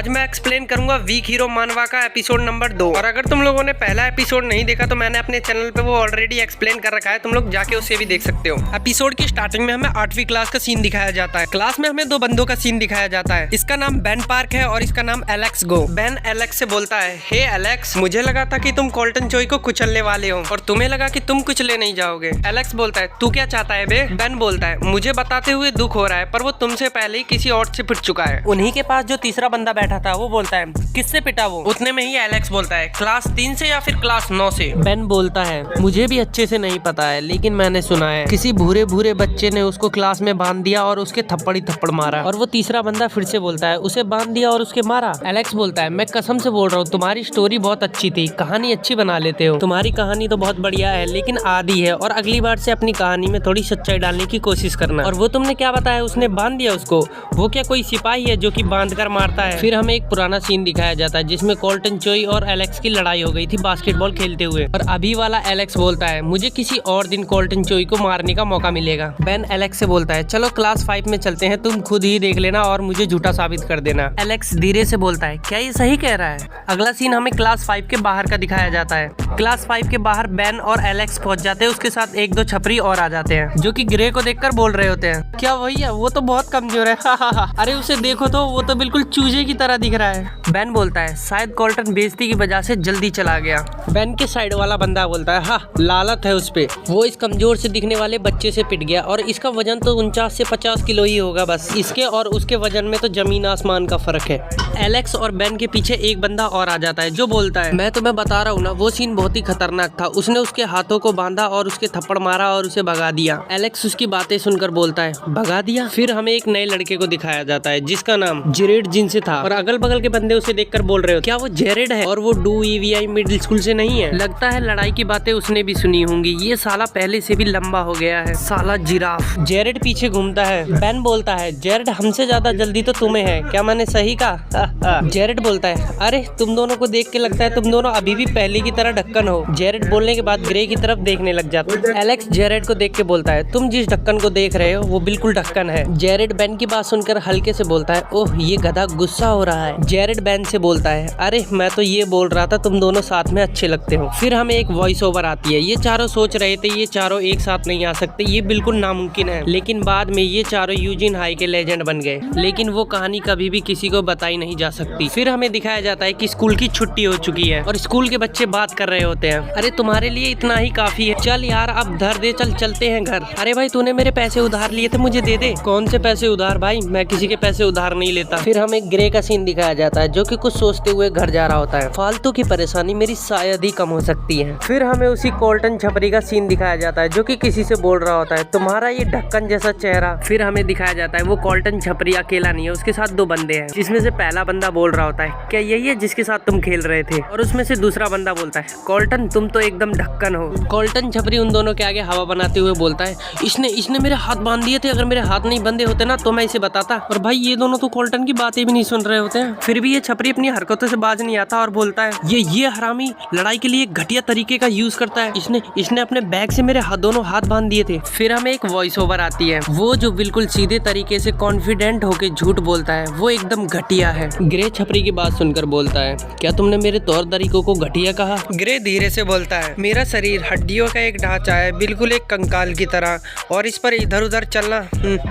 आज मैं एक्सप्लेन करूंगा वीक हीरो मानवा का एपिसोड नंबर 2। और अगर तुम लोगों ने पहला एपिसोड नहीं देखा तो मैंने अपने चैनल पे वो ऑलरेडी एक्सप्लेन कर रखा है, तुम लोग जाके उसे भी देख सकते हो। एपिसोड की स्टार्टिंग में हमें 8वीं क्लास का सीन दिखाया जाता है। क्लास में हमें दो बंदों का सीन दिखाया जाता है। इसका नाम बेन पार्क है और इसका नाम एलेक्स गो। बेन एलेक्स से बोलता है, हे एलेक्स, मुझे लगा था कि तुम कोल्टन चोई को कुचलने वाले हो और तुम्हें लगा कि तुम कुचले नहीं जाओगे। एलेक्स बोलता है, तू क्या चाहता है बे? बेन बोलता है, मुझे बताते हुए दुख हो रहा है पर वो तुमसे पहले ही किसी और से पिट चुका है। उन्हीं के पास जो तीसरा बंदा बैठा था वो बोलता है, किससे पिटा वो? उतने में ही एलेक्स बोलता है, क्लास 3 से या फिर क्लास 9 से। बेन बोलता है, मुझे भी अच्छे से नहीं पता है लेकिन मैंने सुना है किसी भूरे भूरे बच्चे ने उसको क्लास में बांध दिया और उसके थप्पड़ ही थप्पड़ मारा। और वो तीसरा बंदा फिर से बोलता है, उसे बांध दिया और उसके मारा। एलेक्स बोलता है, मैं कसम से बोल रहा हूँ तुम्हारी स्टोरी बहुत अच्छी थी, कहानी अच्छी बना लेते हो, तुम्हारी कहानी तो बहुत बढ़िया है लेकिन आधी है और अगली बार से अपनी कहानी में थोड़ी सच्चाई डालने की कोशिश करना। और वो तुमने क्या बताया, उसने बांध दिया उसको? वो क्या कोई सिपाही है जो कि बांध कर मारता है? फिर हमें एक पुराना सीन दिखाया जाता है जिसमें कोल्टन चोई और एलेक्स की लड़ाई हो गई थी बास्केटबॉल खेलते हुए। और अभी वाला एलेक्स बोलता है, मुझे किसी और दिन कोल्टन चोई को मारने का मौका मिलेगा। बेन एलेक्स से बोलता है, चलो क्लास 5 में चलते हैं, तुम खुद ही देख लेना और मुझे झूठा साबित कर देना। एलेक्स धीरे से बोलता है, क्या ये सही कह रहा है? अगला सीन हमें क्लास 5 के बाहर का दिखाया जाता है। क्लास 5 के बाहर बेन और एलेक्स पहुंच जाते हैं, उसके साथ एक दो छपरी और आ जाते हैं जो कि ग्रे को देखकर बोल रहे होते हैं, क्या वही है? वो तो बहुत कमजोर है। अरे उसे देखो तो वो तो बिल्कुल चूजे की तरह दिख रहा है। बेन बोलता है, शायद कोल्टन बेइज्जती की वजह से जल्दी चला गया। बेन के साइड वाला बंदा बोलता है, हाँ लालत है उस पे, वो इस कमजोर से दिखने वाले बच्चे से पिट गया और इसका वजन तो 49 से 50 किलो ही होगा बस। इसके और उसके वजन में तो जमीन आसमान का फर्क है। एलेक्स और बेन के पीछे एक बंदा और आ जाता है जो बोलता है, मैं तुम्हें बता रहा हूँ ना, वो सीन बहुत ही खतरनाक था, उसने उसके हाथों को बांधा और उसके थप्पड़ मारा और उसे भगा दिया। एलेक्स उसकी बातें सुनकर बोलता है, भगा दिया? फिर हमें एक नए लड़के को दिखाया जाता है जिसका नाम जेरेड जिनसे था और अगल बगल के बंदे उसे देखकर बोल रहे हो, क्या वो जेरेड है और वो डू EVI मिडिल स्कूल से नहीं है? लगता है लड़ाई की बातें उसने भी सुनी होंगी, ये साला पहले से भी लंबा हो गया है, साला जिराफ। जेरेड पीछे घूमता है। बेन बोलता है, जेरेड हमसे ज्यादा जल्दी तो तुम्हें है, क्या मैंने सही कहा? जेरेड बोलता है, अरे तुम दोनों को देख के लगता है तुम दोनों अभी भी पहले की तरह ढक्कन हो। जेरेड बोलने के बाद ग्रे की तरफ देखने लग जाता है। एलेक्स जेरेड को देख के बोलता है, तुम जिस ढक्कन को देख रहे हो वो बिल्कुल ढक्कन है। जेरेड बेन की बात सुनकर हल्के से बोलता है, ओह ये गधा गुस्सा हो रहा है। जेरेड बेन से बोलता है, अरे मैं तो ये बोल रहा था तुम दोनों साथ में अच्छे लगते हो। फिर हमें एक वॉइस ओवर आती है, ये चारों सोच रहे थे ये चारों एक साथ नहीं आ सकते, ये बिल्कुल नामुमकिन है, लेकिन बाद में ये चारों यूजिन हाई के लेजेंड बन गए, लेकिन वो कहानी कभी भी किसी को बताई नहीं जा सकती। फिर हमें दिखाया जाता है कि स्कूल की छुट्टी हो चुकी है और स्कूल के बच्चे बात कर रहे होते हैं, अरे तुम्हारे लिए इतना ही काफी है, चल यार अब धर दे, चल चलते हैं घर। अरे भाई तूने मेरे पैसे उधार लिए थे, मुझे दे दे। कौन से पैसे उधार भाई, मैं किसी के पैसे उधार नहीं लेता। फिर हमें ग्रे का सीन दिखाया जाता है जो कि कुछ सोचते हुए घर जा रहा होता है, फालतू की परेशानी मेरी शायद ही कम हो सकती है। फिर हमें उसी कोल्टन छपरी का सीन दिखाया जाता है जो कि किसी से बोल रहा होता है, तुम्हारा ये ढक्कन जैसा चेहरा। फिर हमें दिखाया जाता है वो कोल्टन छपरी अकेला नहीं है, उसके साथ दो बंदे हैं, जिसमें से पहला बंदा बोल रहा होता है, क्या यही है जिसके साथ तुम खेल रहे थे? और उसमें से दूसरा बंदा बोलता है, कोल्टन तुम तो एकदम ढक्कन हो। कोल्टन छपरी उन दोनों के आगे हवा बनाते हुए बोलता है, इसने मेरे हाथ बांध दिए थे, अगर मेरे हाथ नहीं बंधे होते ना तो मैं इसे बताता। और भाई ये दोनों तो कोल्टन की बातें भी नहीं सुन रहे होते हैं। फिर भी ये छपरी अपनी हरकतों से बाज नहीं आता और बोलता है, ये हरामी लड़ाई के लिए घटिया तरीके का यूज करता है, इसने अपने बैग से मेरे दोनों हाथ बांध दिए थे। फिर हमें एक वॉइस ओवर आती है, वो जो बिल्कुल सीधे तरीके से कॉन्फिडेंट होके झूठ बोलता है वो एकदम घटिया है। ग्रे छपरी की बात सुनकर बोलता है, क्या तुमने मेरे तौर तरीकों को घटिया कहा? ग्रे धीरे से बोलता है, मेरा शरीर हड्डियों का एक ढांचा है, बिल्कुल एक कंकाल की तरह, और इस पर इधर उधर चलना,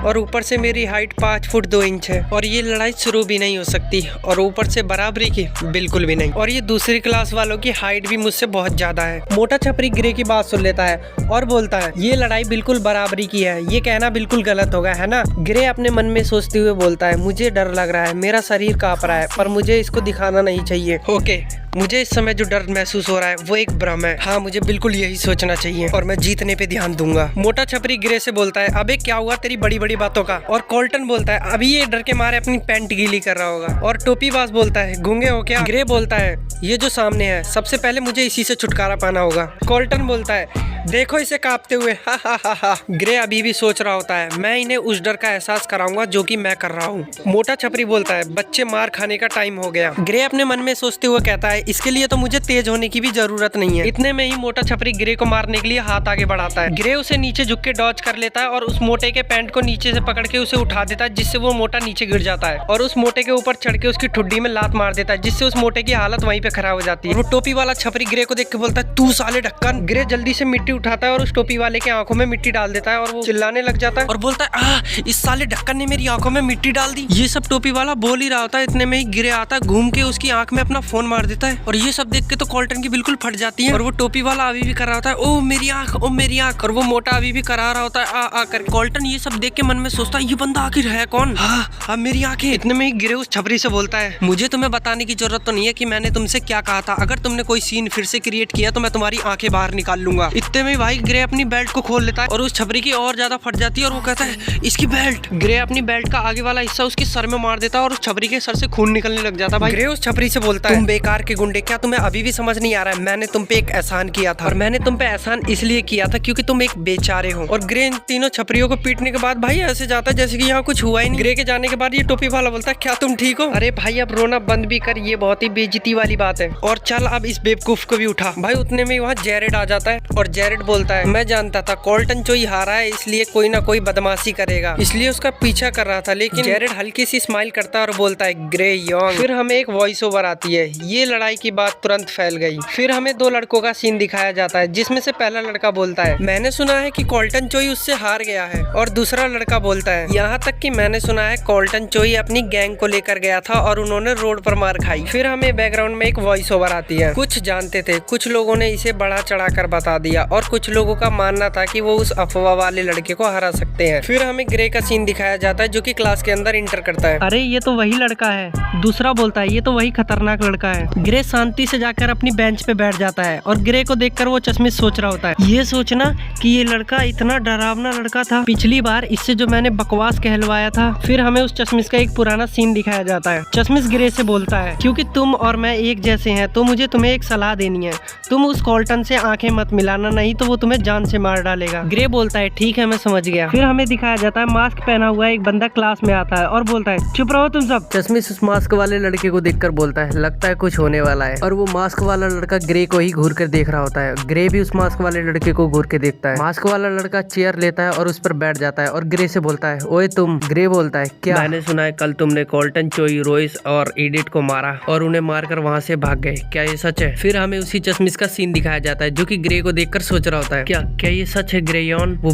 और ऊपर से मेरी हाइट 5 फुट 2 इंच है, और ये लड़ाई शुरू भी नहीं हो सकती, और ऊपर से बराबरी की बिल्कुल भी नहीं, और ये दूसरी क्लास वालों की हाइट भी मुझसे बहुत ज्यादा है। मोटा छपरी ग्रे की बात सुन लेता है और बोलता है, ये लड़ाई बिल्कुल बराबरी की है, ये कहना बिल्कुल गलत होगा है ना? ग्रे अपने मन में सोचते हुए बोलता है, मुझे डर लग रहा है, मेरा शरीर कांप रहा है, पर मुझे इसको दिखाना नहीं चाहिए। ओके, मुझे इस समय जो डर महसूस हो रहा है वो एक भ्रम है, हाँ मुझे बिल्कुल यही सोचना चाहिए और मैं जीतने पे ध्यान दूंगा। मोटा छपरी ग्रे से बोलता है, अबे क्या हुआ तेरी बड़ी बड़ी बातों का? और कोल्टन बोलता है, अभी ये डर के मारे अपनी पैंट गीली कर रहा होगा। और टोपीबाज बोलता है, गूंगे हो क्या? ग्रे बोलता है, ये जो सामने है सबसे पहले मुझे इसी से छुटकारा पाना होगा। कोल्टन बोलता है, देखो इसे कांपते हुए। हा हा हा हा। ग्रे अभी भी सोच रहा होता है, मैं इन्हें उस डर का एहसास कराऊंगा जो कि मैं कर रहा हूँ। मोटा छपरी बोलता है, बच्चे मार खाने का टाइम हो गया। ग्रे अपने मन में सोचते हुए कहता है, इसके लिए तो मुझे तेज होने की भी जरूरत नहीं है। इतने में ही मोटा छपरी ग्रे को मारने के लिए हाथ आगे बढ़ाता है। ग्रे उसे नीचे झुक के डॉज कर लेता है और उस मोटे के पैंट को नीचे से पकड़ के उसे उठा देता है, जिससे वो मोटा नीचे गिर जाता है और उस मोटे के ऊपर चढ़ के उसकी ठुड्डी में लात मार देता है, जिससे उस मोटे की हालत वहीं पे खराब हो जाती है। वो टोपी वाला छपरी ग्रे को देख के बोलता है, तू साले ढक्कन। ग्रे जल्दी से मिट्टी उठाता है और उस टोपी वाले के आंखों में मिट्टी डाल देता है और वो चिल्लाने लग जाता है और बोलता है, इस साले ढक्कन ने मेरी आंखों में मिट्टी डाल दी। ये सब टोपी वाला बोल ही रहा होता है, इतने में ही ग्रे आता है, घूम के उसकी आंख में अपना फोन मार देता है और ये सब देख के तो कॉल्टन की बिल्कुल फट जाती है। और वो टोपी वाला अभी भी कर रहा होता है, ओ मेरी आंख, ओ मेरी आंख। और वो मोटा अभी भी करा रहा होता है, आ आ कर। कॉल्टन ये सब देख के मन में सोचता है, ये बंदा आखिर है कौन? हाँ मेरी आंखें। इतने में ही ग्रे उस छपरी से बोलता है, मुझे तुम्हें बताने की जरूरत तो नहीं है कि मैंने तुमसे क्या कहा था। अगर तुमने कोई सीन फिर से क्रिएट किया तो मैं तुम्हारी आंखें बाहर निकाल लूंगा। इतने में भाई ग्रे अपनी बेल्ट को खोल लेता है और उस छपरी की और ज्यादा फट जाती है और वो कहता है, इसकी बेल्ट। ग्रे अपनी बेल्ट का आगे वाला हिस्सा उसके सर में मार देता है और उस छपरी के सर से खून निकलने लग जाता है। भाई ग्रे उस छपरी से बोलता है, तुम बेकार के गुंडे, क्या तुम्हें अभी भी समझ नहीं आ रहा है? मैंने तुम पे एक एहसान किया था और मैंने तुम पे एहसान इसलिए किया था क्योंकि तुम एक बेचारे हो। और ग्रे इन तीनों छपरियों को पीटने के बाद भाई ऐसे जाता है जैसे कि यहाँ कुछ हुआ ही नहीं। ग्रे के जाने के बाद ये टोपी वाला बोलता है, क्या तुम ठीक हो? अरे भाई अब रोना बंद भी कर, ये बहुत ही बेइज्जती वाली बात है और चल अब इस बेवकूफ को भी उठा। भाई उतने में वहाँ जेरेड आ जाता है और जेरेड बोलता है, मैं जानता था कॉल्टन चोई हारा है इसलिए कोई ना कोई बदमाशी करेगा, इसलिए उसका पीछा कर रहा था। लेकिन जेरेड हल्की सी स्माइल करता है और बोलता है, ग्रे यॉन्ग। फिर हमें एक वॉइस ओवर आती है, ये लड़ाई की बात तुरंत फैल गई। फिर हमें दो लड़कों का सीन दिखाया जाता है, जिसमें से पहला लड़का बोलता है, मैंने सुना है कि कॉल्टन चोई उससे हार गया है। और दूसरा लड़का बोलता है, यहाँ तक कि मैंने सुना है कॉल्टन चोई अपनी गैंग को लेकर गया था और उन्होंने रोड पर मार खाई। फिर हमें बैकग्राउंड में एक वॉइस ओवर आती है, कुछ जानते थे, कुछ लोगों ने इसे बढ़ा चढ़ा कर बता दिया और कुछ लोगों का मानना था कि वो उस अफवाह वाले लड़के को हरा सकते हैं। फिर हमें ग्रे का सीन दिखाया जाता है जो कि क्लास के अंदर इंटर करता है। अरे ये तो वही लड़का है। दूसरा बोलता है, ये तो वही खतरनाक लड़का है। ग्रे शांति से जाकर अपनी बेंच पे बैठ जाता है और ग्रे को देखकर वो चश्मिश सोच रहा होता है, ये सोचना कि ये लड़का इतना डरावना लड़का था पिछली बार इससे जो मैंने बकवास कहलवाया था। फिर हमें उस चश्मिश का एक पुराना सीन दिखाया जाता है। चश्मिश ग्रे से बोलता है, क्योंकि तुम और मैं एक जैसे हैं तो मुझे तुम्हें एक सलाह देनी है, तुम उस कॉल्टन से आंखें मत मिलाना, नहीं तो वो तुम्हें जान से मार डालेगा। ग्रे बोलता है, ठीक है मैं समझ गया। फिर हमें दिखाया जाता है मास्क पहना हुआ एक बंदा क्लास में आता है और बोलता है, चुप रहो तुम सब। चश्मिश उस मास्क वाले लड़के को देखकर बोलता है, लगता है कुछ होने वाला है। और वो मास्क वाला लड़का ग्रे को ही घूर कर देख रहा होता है। ग्रे भी उस मास्क वाले लड़के को घूर के देखता है। मास्क वाला लड़का चेयर लेता है और उस पर बैठ जाता है और ग्रे से बोलता है, ओए तुम। ग्रे बोलता है, क्या? मैंने सुना है कल तुमने कॉल्टन चोई, रोइस और एडिट को मारा और उन्हें मारकर वहाँ से भाग गए, क्या ये सच है? फिर हमें उसी चश्मिश का सीन दिखाया जाता है जो कि ग्रे को देखकर सोच रहा होता है, क्या ये सच है ग्रे यॉन? वो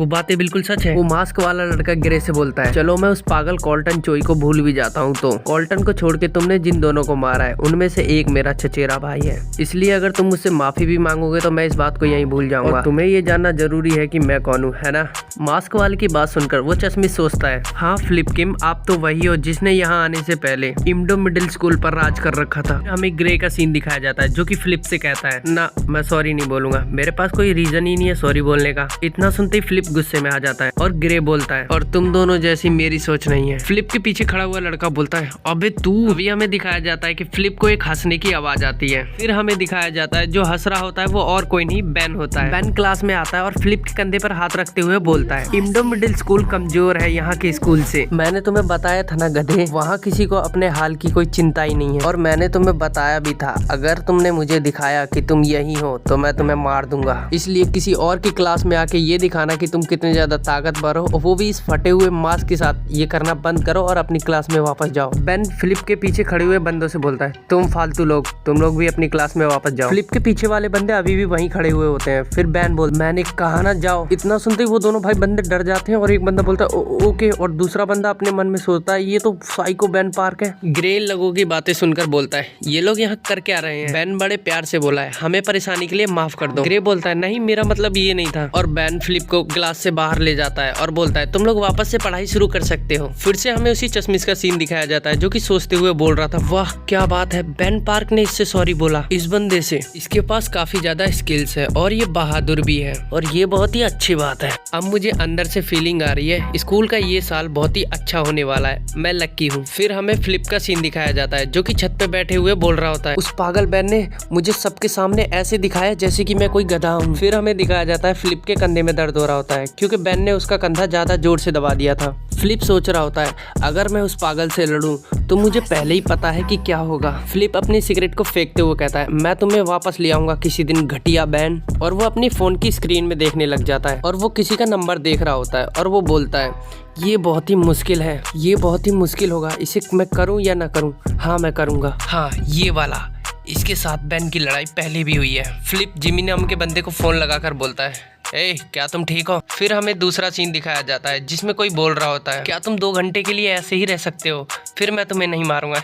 बातें बिल्कुल सच है। वो मास्क वाला लड़का ग्रे से बोलता है, चलो मैं उस पागल कॉल्टन चोई को भूल भी जाता हूँ, तो कॉल्टन को छोड़ के तुमने जिन दोनों को मारा है उनमें से एक मेरा चचेरा भाई है, इसलिए अगर तुम मुझसे माफी भी मांगोगे तो मैं इस बात को यहीं भूल जाऊंगा। और तुम्हें ये जानना जरूरी है कि मैं कौन हूँ, है ना? मास्क वाले की बात सुनकर वो चश्मिश सोचता है, हाँ फ्लिप किम, आप तो वही हो जिसने यहाँ आने से पहले इम्डो मिडिल स्कूल पर राज कर रखा था। हमें ग्रे का सीन दिखाया जाता है जो कि फ्लिप से कहता है, ना मैं सॉरी नहीं बोलूंगा, मेरे पास कोई रीजन ही नहीं है सॉरी बोलने का। इतना सुनते ही फ्लिप गुस्से में आ जाता है और ग्रे बोलता है, और तुम दोनों जैसी मेरी सोच नहीं है। फ्लिप के पीछे खड़ा हुआ लड़का बोलता है, अबे तू। अभी हमें दिखाया जाता है कि फ्लिप को एक हंसने की आवाज आती है। फिर हमें दिखाया जाता है जो हंस रहा होता है वो और कोई नहीं, बेन होता है। बेन क्लास में आता है और फ्लिप के कंधे पर हाथ रखते हुए बोलता है, इम्डो मिडिल स्कूल कमजोर है यहाँ के स्कूल से। मैंने तुम्हें बताया था ना गधे, वहाँ किसी को अपने हाल की कोई चिंता ही नहीं है। और मैंने तुम्हें बताया भी था, अगर तुमने मुझे दिखाया कि तुम यही हो तो मैं तुम्हें मार दूंगा। इसलिए किसी और की क्लास में आके ये दिखाना कि तुम कितने ज्यादा ताकतवर हो, वो भी इस फटे हुए मास्क के साथ, ये करना बंद करो और अपनी क्लास में वापस जाओ। बेन फिलिप के पीछे खड़े हुए बंदों से बोलता है, तुम फालतू लोग, तुम लोग भी अपनी क्लास में वापस जाओ। फिलिप के पीछे वाले बंदे अभी भी वहीं खड़े हुए होते हैं। फिर बेन बोल, मैंने कहा ना जाओ। इतना सुनते ही वो दोनों भाई बंदे डर जाते हैं और एक बंदा बोलता है ओके, और दूसरा बंदा अपने मन में सोचता है ये तो साइको बेन पार्क है। ग्रे लोगों की बातें सुनकर बोलता है, ये लोग यहाँ कर क्या रहे हैं? बेन बड़े प्यार से बोला है, हमें परेशानी के लिए माफ कर दो। ग्रे बोलता है, नहीं मेरा मतलब ये नहीं था। और बेन फिलिप को क्लास से बाहर ले जाता है और बोलता है, तुम लोग वापस से पढ़ाई शुरू कर सकते हो। फिर से हमें उसी चश्मिश का सीन दिखाया जाता है जो कि सोचते हुए बोल रहा था, वाह क्या बात है, बेन पार्क ने इससे सॉरी बोला, इस बंदे से। इसके पास काफी ज्यादा स्किल्स है और ये बहादुर भी है और ये बहुत ही अच्छी बात है। अब मुझे अंदर से फीलिंग आ रही है स्कूल का ये साल बहुत ही अच्छा होने वाला है, मैं लक्की हूँ। फिर हमें फ्लिप का सीन दिखाया जाता है जो कि छत पे बैठे हुए बोल रहा होता है, उस पागल बेन ने मुझे सबके सामने ऐसे दिखाया जैसे कि मैं कोई गधा डाउन। फिर हमें दिखाया जाता है फ्लिप के कंधे में दर्द हो रहा होता है क्योंकि बेन ने उसका कंधा ज्यादा जोर से दबा दिया था। फ्लिप सोच रहा होता है अगर मैं उस पागल से लड़ूं तो मुझे पहले ही पता है कि क्या होगा। फ्लिप अपनी सिगरेट को फेंकते हुए कहता है मैं तुम्हें वापस ले आऊंगा किसी दिन घटिया बैन। और वो अपनी फोन की स्क्रीन में देखने लग जाता है और वो किसी का नंबर देख रहा होता है और वो बोलता है ये बहुत ही मुश्किल है, ये बहुत ही मुश्किल होगा, इसे मैं करूं या ना करूं। हाँ मैं करूंगा, हाँ ये वाला, इसके साथ बेन की लड़ाई पहले भी हुई है। फ्लिप जिमी नाम के बंदे को फोन लगाकर बोलता है ए क्या तुम ठीक हो। फिर हमें दूसरा सीन दिखाया जाता है जिसमें कोई बोल रहा होता है क्या तुम 2 घंटे के लिए ऐसे ही रह सकते हो, फिर मैं तुम्हें नहीं मारूंगा।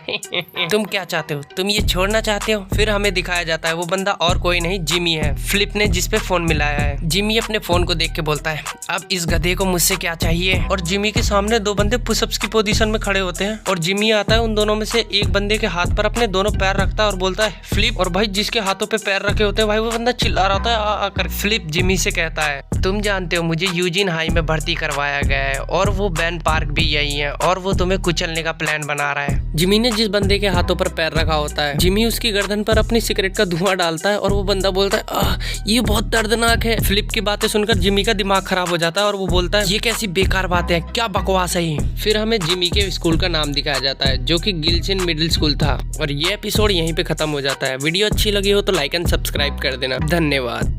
तुम क्या चाहते हो, तुम ये छोड़ना चाहते हो। फिर हमें दिखाया जाता है वो बंदा और कोई नहीं जिमी है, फ्लिप ने जिस पे फोन मिलाया है। जिमी अपने फोन को देख के बोलता है अब इस गधे को मुझसे क्या चाहिए। और जिमी के सामने 2 बंदे पुशअप्स की पोजीशन में खड़े होते हैं और जिमी आता है उन दोनों में से एक बंदे के हाथ पर अपने दोनों पैर रखता है और बोलता है फ्लिप। और भाई जिसके हाथों पे पैर रखे होते हैं भाई वो बंदा चिल्ला रहा होता है आकर। फ्लिप जिमी से कहता है तुम जानते हो मुझे यूजिन हाई में भर्ती करवाया गया है और वो बैन पार्क भी यही है और वो तुम्हें कुचलने का प्लान बना रहा है। जिमी ने जिस बंदे के हाथों पर पैर रखा होता है जिमी उसकी गर्दन पर अपनी सिगरेट का धुआं डालता है और वो बंदा बोलता है ये बहुत दर्दनाक है। फ्लिप की बातें सुनकर जिमी का दिमाग खराब हो जाता है और वो बोलता है ये कैसी बेकार बात है, क्या बकवास है ये। फिर हमें जिमी के स्कूल का नाम दिखाया जाता है जो कि गिल्सन मिडिल स्कूल था और ये एपिसोड यहीं पे खत्म हो जाता है। वीडियो अच्छी लगी हो तो लाइक एंड सब्सक्राइब कर देना। धन्यवाद।